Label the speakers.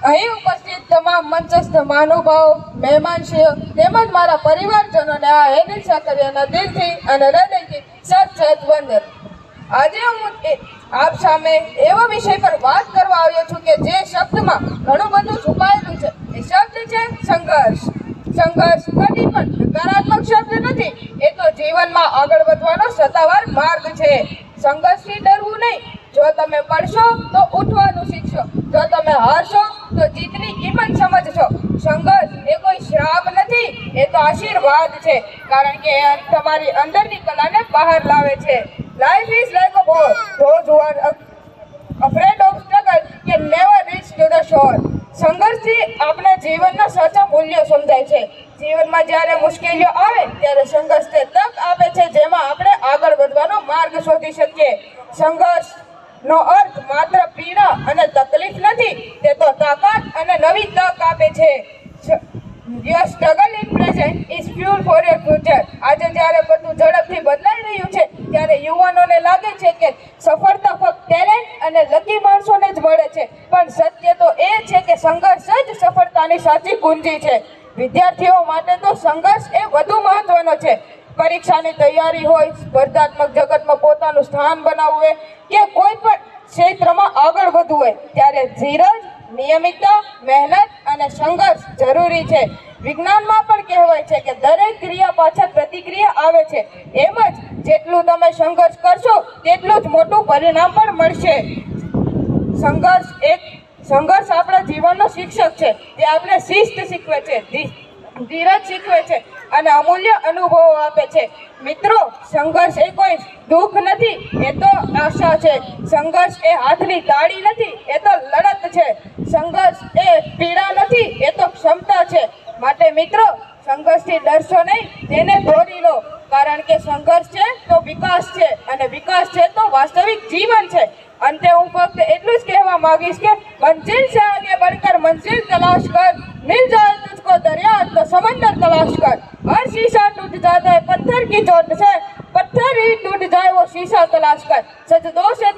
Speaker 1: અહીં ઉપસ્થિત તમામ મંચસ્થ મહાનુભાવો, મહેમાનશ્રીઓ તેમજ મારા પરિવારજનોને આ હેનિલ સાકરિયાના દિલથી અને હૃદયથી સત વંદન. આજે હું આપ સામે એવા વિષય પર વાત કરવા આવ્યો છું કે જે શબ્દમાં ઘણું બધું છુપાયેલું છે. એ શબ્દ છે સંઘર્ષ. સંઘર્ષ કદી પણ નકારાત્મક શબ્દ નથી, એ તો જીવનમાં આગળ વધવાનો સત્તાવાર માર્ગ છે. સંઘર્ષથી ડરવું નહીં. જો તમે પડશો તો ઉઠવાનું શીખશો, જો તમે હારશો તો જીતની કિંમત સમજશો. સંઘર્ષ એ કોઈ શ્રાપ નથી, એ તો આશીર્વાદ છે, કારણ કે એ તમારી અંદરની કલાને બહાર લાવે છે. Life is like a boat. Those who are afraid of struggle can never reach to the shore. સંઘર્ષથી આપણે જીવનના સાચા મૂલ્યો સમજાય છે. જીવનમાં જ્યારે મુશ્કેલીઓ આવે ત્યારે સંઘર્ષ તે તક આપે છે જેમાં આપણે આગળ વધવાનો માર્ગ શોધી શકીએ. સંઘર્ષનો અર્થ માત્ર પીડા અને તકલીફ નથી, તે તો તાકાત અને નવી તક આપે છે. Your struggle in present is fuel for your future. આજે જ્યારે બધું ઝડપથી બદલાઈ રહ્યું છે ત્યારે યુવાનોને લાગે છે કે સફળતા ફક્ત ટેલેન્ટ અને લકી માણસોને જ મળે છે, પણ સત્ય તો એ છે કે સંઘર્ષ જ સફળતાની સાચી કુંજી છે. વિદ્યાર્થીઓ માટે તો સંઘર્ષ એ વધુ મહત્વનો છે. પરીક્ષાની તૈયારી હોય, સ્પર્ધાત્મક જગતમાં પોતાનું સ્થાન બનાવવું હોય કે કોઈ પણ ક્ષેત્રમાં આગળ વધવું હોય ત્યારે ધીરજ, નિયમિતતા, મહેનત અને સંઘર્ષ જરૂરી છે. વિજ્ઞાનમાં પણ કહેવાય છે કે દરેક ક્રિયા પાછળ પ્રતિક્રિયા આવે છે. એમ જ જેટલું તમે સંઘર્ષ કરશો તેટલું જ મોટું પરિણામ પણ મળશે. સંઘર્ષ આપણા જીવનનો શિક્ષક છે. તે આપણે શિસ્ત શીખવે છે, ધીરજ શીખવે છે અને અમૂલ્ય અનુભવો આપે છે. મિત્રો, સંઘર્ષ એ કોઈ દુઃખ નથી, એ તો આશા છે. સંઘર્ષ એ હાથની તાળી નથી, એ તો લડત છે. સંઘર્ષ એ પીડા નથી, એ તો ક્ષમતા છે. માટે મિત્રો, સંઘર્ષથી ડરશો નહીં, તેને દોરી લો, કારણ કે સંઘર્ષ છે તો વિકાસ છે અને વિકાસ છે તો વાસ્તવિક જીવન છે. અંતે હું ફક્ત એટલું જ કહેવા માંગીશ કે મંજિલ સે આગે बढ़कर मंजिल तलाश कर, मिल जाए तुझको दरिया तो समंदर तलाश कर. हर शीशा टूट जाता है पत्थर की चोट से, पत्थर ही टूट जाए वो शीशा तलाश कर. सजदों से